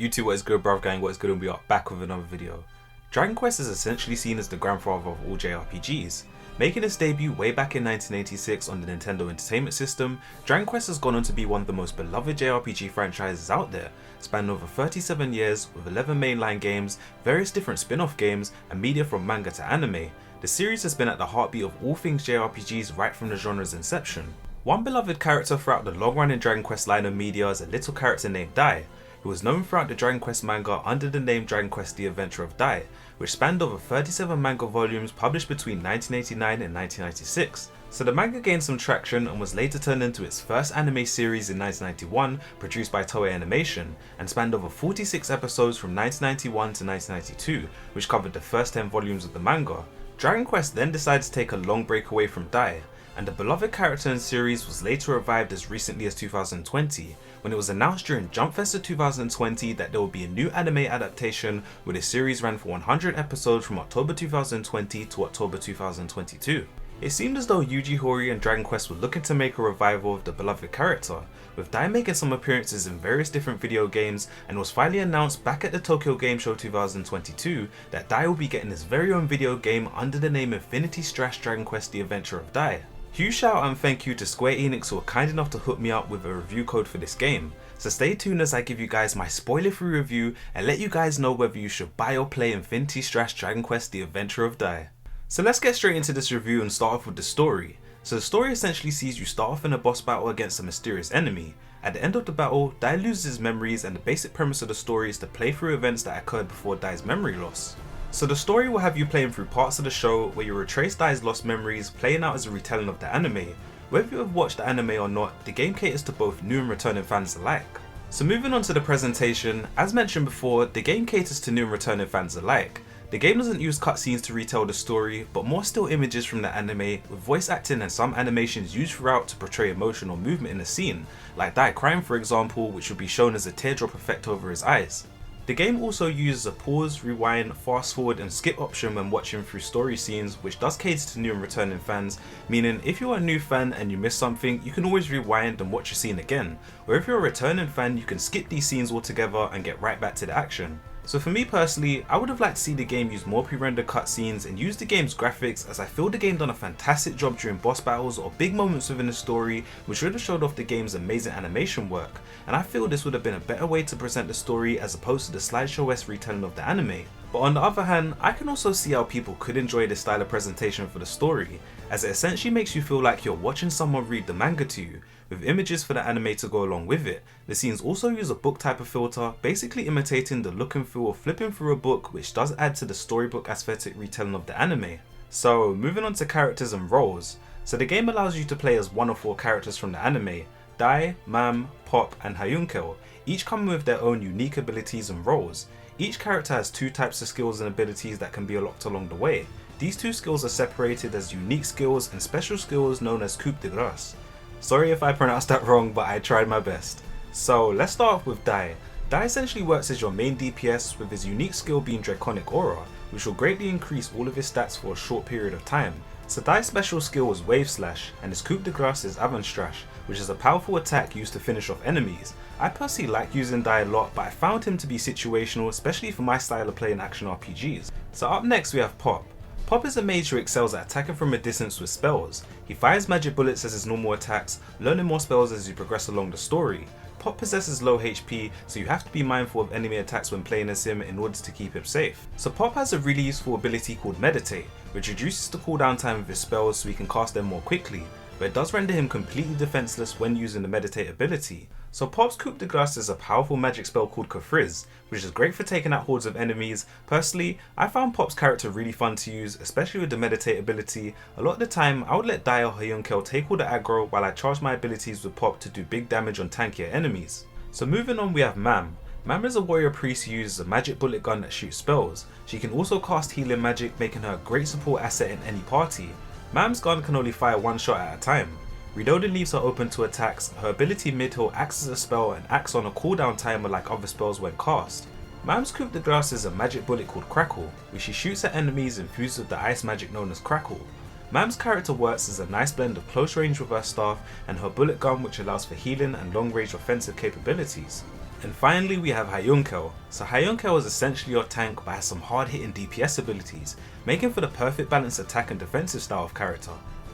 YouTube, what is good, bruv gang, what is good, and we are back with another video. Dragon Quest is essentially seen as the grandfather of all JRPGs. Making its debut way back in 1986 on the Nintendo Entertainment System, Dragon Quest has gone on to be one of the most beloved JRPG franchises out there, spanning over 37 years with 11 mainline games, various different spin-off games, and media from manga to anime. The series has been at the heartbeat of all things JRPGs right from the genre's inception. One beloved character throughout the long-running Dragon Quest line of media is a little character named Dai, who was known throughout the Dragon Quest manga under the name Dragon Quest The Adventure of Dai, which spanned over 37 manga volumes published between 1989 and 1996. So the manga gained some traction and was later turned into its first anime series in 1991, produced by Toei Animation, and spanned over 46 episodes from 1991 to 1992, which covered the first 10 volumes of the manga. Dragon Quest then decided to take a long break away from Dai, and the beloved character in the series was later revived as recently as 2020, when it was announced during Jump Fest of 2020 that there will be a new anime adaptation where the series ran for 100 episodes from October 2020 to October 2022. It seemed as though Yuji Horii and Dragon Quest were looking to make a revival of the beloved character, with Dai making some appearances in various different video games, and it was finally announced back at the Tokyo Game Show 2022 that Dai will be getting his very own video game under the name Infinity Strash Dragon Quest The Adventure of Dai. Huge shout out and thank you to Square Enix who were kind enough to hook me up with a review code for this game, so stay tuned as I give you guys my spoiler free review and let you guys know whether you should buy or play Infinity Strash Dragon Quest The Adventure of Dai. So let's get straight into this review and start off with the story. So the story essentially sees you start off in a boss battle against a mysterious enemy. At the end of the battle, Dai loses his memories, and the basic premise of the story is to play through events that occurred before Dai's memory loss. So the story will have you playing through parts of the show where you retrace Dai's lost memories, playing out as a retelling of the anime. Whether you have watched the anime or not, the game caters to both new and returning fans alike. So moving on to the presentation, as mentioned before, the game caters to new and returning fans alike. The game doesn't use cutscenes to retell the story, but more still images from the anime, with voice acting and some animations used throughout to portray emotion or movement in the scene, like Dai crying for example, which will be shown as a teardrop effect over his eyes. The game also uses a pause, rewind, fast forward and skip option when watching through story scenes, which does cater to new and returning fans, meaning if you're a new fan and you miss something, you can always rewind and watch a scene again, or if you're a returning fan, you can skip these scenes altogether and get right back to the action. So for me personally, I would have liked to see the game use more pre-rendered cutscenes and use the game's graphics, as I feel the game done a fantastic job during boss battles or big moments within the story, which would have showed off the game's amazing animation work, and I feel this would have been a better way to present the story as opposed to the slideshow-esque retelling of the anime. But on the other hand, I can also see how people could enjoy this style of presentation for the story, as it essentially makes you feel like you're watching someone read the manga to you, with images for the anime to go along with it. The scenes also use a book type of filter, basically imitating the look and feel of flipping through a book, which does add to the storybook aesthetic retelling of the anime. So moving on to characters and roles. So the game allows you to play as one of 4 characters from the anime: Dai, Mam, Pop and Hyunkel, each coming with their own unique abilities and roles. Each character has 2 types of skills and abilities that can be unlocked along the way. These 2 skills are separated as unique skills and special skills known as coup de grace. Sorry if I pronounced that wrong, but I tried my best. So let's start off with Dai. Dai essentially works as your main DPS, with his unique skill being Draconic Aura, which will greatly increase all of his stats for a short period of time. So Dai's special skill is Wave Slash, and his coup de grace is Avant Strash, which is a powerful attack used to finish off enemies. I personally like using Dai a lot, but I found him to be situational, especially for my style of playing action RPGs. So up next we have Pop. Pop is a mage who excels at attacking from a distance with spells. He fires magic bullets as his normal attacks, learning more spells as you progress along the story. Pop possesses low HP, so you have to be mindful of enemy attacks when playing as him in order to keep him safe. So Pop has a really useful ability called Meditate, which reduces the cooldown time of his spells so he can cast them more quickly, but it does render him completely defenseless when using the Meditate ability. So Pop's coup de grace is a powerful magic spell called Kafriz, which is great for taking out hordes of enemies. Personally, I found Pop's character really fun to use, especially with the Meditate ability. A lot of the time, I would let Dai or Hyunkel take all the aggro while I charge my abilities with Pop to do big damage on tankier enemies. So moving on, we have Mam. Mam is a warrior priest who uses a magic bullet gun that shoots spells. She can also cast healing magic, making her a great support asset in any party. Mam's gun can only fire 1 shot at a time. Reloading leaves her open to attacks. Her ability mid-heal acts as a spell and acts on a cooldown timer like other spells when cast. Mam's coup de grace is a magic bullet called Crackle, which she shoots at enemies infused with the ice magic known as Crackle. Mam's character works as a nice blend of close range with her staff and her bullet gun, which allows for healing and long range offensive capabilities. And finally we have Hyunkel. So Hyunkel is essentially your tank but has some hard hitting DPS abilities, making for the perfect balanced attack and defensive style of character.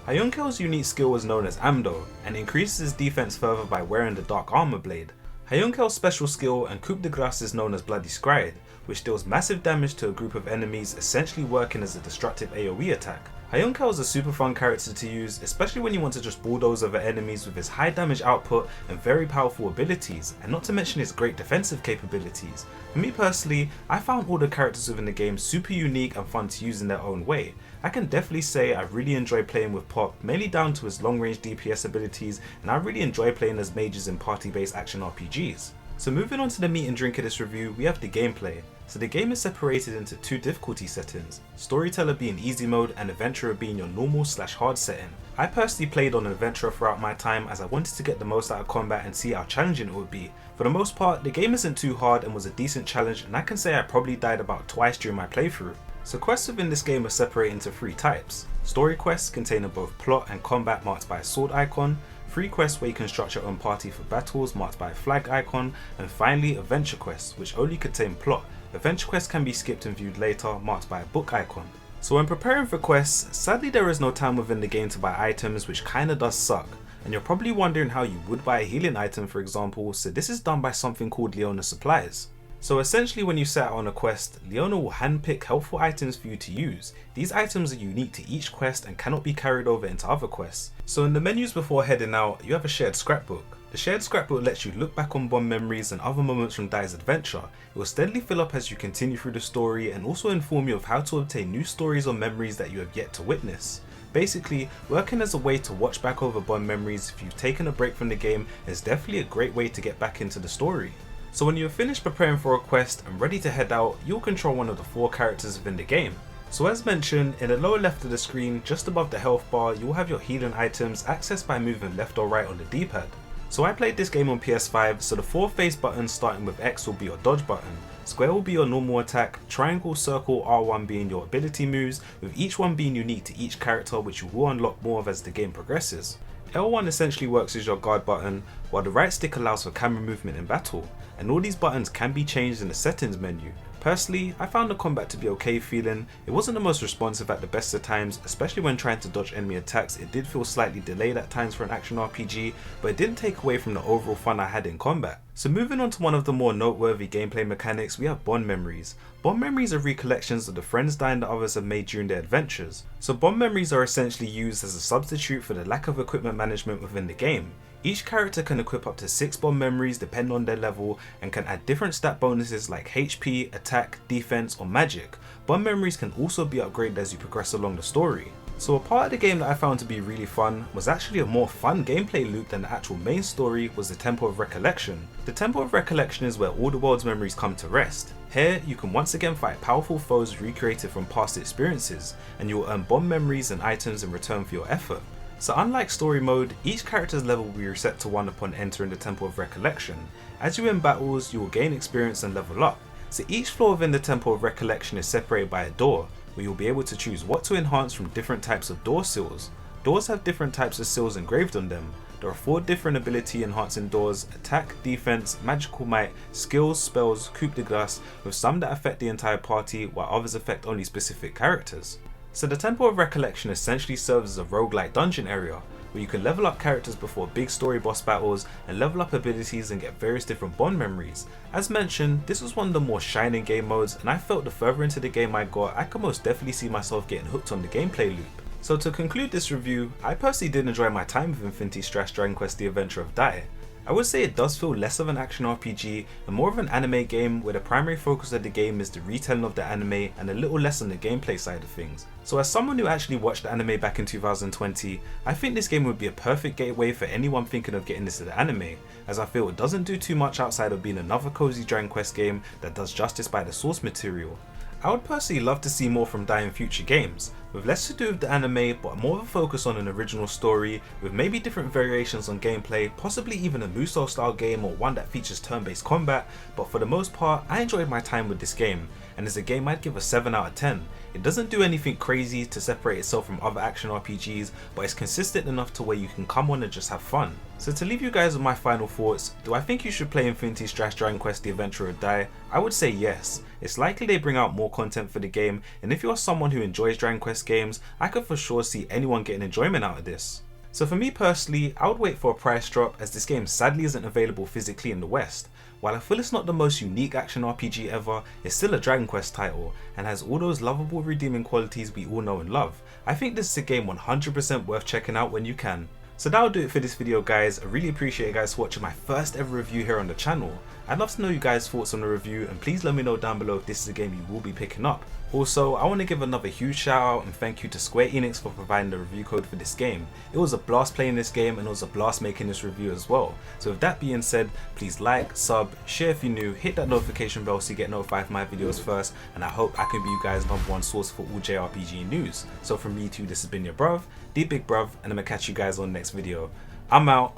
Hyunkel's unique skill is known as Amdo, and increases his defense further by wearing the dark armor blade. Hyunkel's special skill and coup de grace is known as Bloody Scryed, which deals massive damage to a group of enemies, essentially working as a destructive AoE attack. Hyunkel is a super fun character to use, especially when you want to just bulldoze over enemies with his high damage output and very powerful abilities, and not to mention his great defensive capabilities. For me personally, I found all the characters within the game super unique and fun to use in their own way. I can definitely say I really enjoy playing with Pop, mainly down to his long range DPS abilities, and I really enjoy playing as mages in party based action RPGs. So moving on to the meat and drink of this review, we have the gameplay. So the game is separated into two difficulty settings, Storyteller being easy mode and Adventurer being your normal/hard setting. I personally played on Adventurer throughout my time as I wanted to get the most out of combat and see how challenging it would be. For the most part, the game isn't too hard and was a decent challenge, and I can say I probably died about twice during my playthrough. So quests within this game are separated into three types. Story quests containing both plot and combat marked by a sword icon, free quests where you can structure your own party for battles marked by a flag icon, and finally adventure quests which only contain plot. Adventure quests can be skipped and viewed later, marked by a book icon. So when preparing for quests, sadly there is no time within the game to buy items, which kinda does suck. And you're probably wondering how you would buy a healing item, for example, so this is done by something called Leona Supplies. So essentially when you set out on a quest, Leona will handpick helpful items for you to use. These items are unique to each quest and cannot be carried over into other quests. So in the menus before heading out, you have a shared scrapbook. The shared scrapbook lets you look back on Bond memories and other moments from Dai's adventure. It will steadily fill up as you continue through the story and also inform you of how to obtain new stories or memories that you have yet to witness. Basically, working as a way to watch back over Bond memories if you've taken a break from the game is definitely a great way to get back into the story. So when you have finished preparing for a quest and ready to head out, you'll control one of the 4 characters within the game. So as mentioned, in the lower left of the screen, just above the health bar, you will have your healing items accessed by moving left or right on the D-pad. So I played this game on PS5, so the 4 face buttons starting with X will be your dodge button, square will be your normal attack, triangle, circle, R1 being your ability moves, with each one being unique to each character, which you will unlock more of as the game progresses. L1 essentially works as your guard button, while the right stick allows for camera movement in battle, and all these buttons can be changed in the settings menu. Personally, I found the combat to be okay feeling. It wasn't the most responsive at the best of times, especially when trying to dodge enemy attacks. It did feel slightly delayed at times for an action RPG, but it didn't take away from the overall fun I had in combat. So moving on to one of the more noteworthy gameplay mechanics, we have Bond memories. Bond memories are recollections of the friends dying that others have made during their adventures. So Bond memories are essentially used as a substitute for the lack of equipment management within the game. Each character can equip up to 6 Bond memories depending on their level and can add different stat bonuses like HP, attack, defense or magic. Bond memories can also be upgraded as you progress along the story. So a part of the game that I found to be really fun was actually a more fun gameplay loop than the actual main story was the Temple of Recollection. The Temple of Recollection is where all the world's memories come to rest. Here you can once again fight powerful foes recreated from past experiences, and you will earn Bond memories and items in return for your effort. So unlike story mode, each character's level will be reset to 1 upon entering the Temple of Recollection. As you win battles, you will gain experience and level up. So each floor within the Temple of Recollection is separated by a door, where you'll be able to choose what to enhance from different types of door seals. Doors have different types of seals engraved on them. There are 4 different ability enhancing doors: attack, defense, magical might, skills, spells, coup de grace, with some that affect the entire party while others affect only specific characters. So the Temple of Recollection essentially serves as a roguelike dungeon area, where you can level up characters before big story boss battles and level up abilities and get various different Bond memories. As mentioned, this was one of the more shining game modes, and I felt the further into the game I got, I could most definitely see myself getting hooked on the gameplay loop. So to conclude this review, I personally did enjoy my time with Infinity Strash Dragon Quest The Adventure of Dai. I would say it does feel less of an action RPG and more of an anime game, where the primary focus of the game is the retelling of the anime and a little less on the gameplay side of things. So as someone who actually watched the anime back in 2020, I think this game would be a perfect gateway for anyone thinking of getting into the anime, as I feel it doesn't do too much outside of being another cozy Dragon Quest game that does justice by the source material. I would personally love to see more from Dai in future games, with less to do with the anime but more of a focus on an original story, with maybe different variations on gameplay, possibly even a Musou style game or one that features turn-based combat, but for the most part I enjoyed my time with this game, and as a game I'd give a 7 out of 10. It doesn't do anything crazy to separate itself from other action RPGs, but it's consistent enough to where you can come on and just have fun. So to leave you guys with my final thoughts, do I think you should play Infinity Strash Dragon Quest The Adventure or Die? I would say yes. It's likely they bring out more content for the game, and if you're someone who enjoys Dragon Quest games, I could for sure see anyone getting enjoyment out of this. So for me personally, I would wait for a price drop, as this game sadly isn't available physically in the West. While I feel it's not the most unique action RPG ever, it's still a Dragon Quest title and has all those lovable redeeming qualities we all know and love. I think this is a game 100% worth checking out when you can. So that'll do it for this video guys. I really appreciate you guys watching my first ever review here on the channel. I'd love to know you guys' thoughts on the review, and please let me know down below if this is a game you will be picking up. Also, I want to give another huge shout out and thank you to Square Enix for providing the review code for this game. It was a blast playing this game, and it was a blast making this review as well. So with that being said, please like, sub, share if you're new, hit that notification bell so you get notified for my videos first, and I hope I can be you guys' #1 source for all JRPG news. So from me too, this has been your bruv, the big bruv, and I'm gonna catch you guys on the next video. I'm out.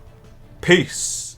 Peace.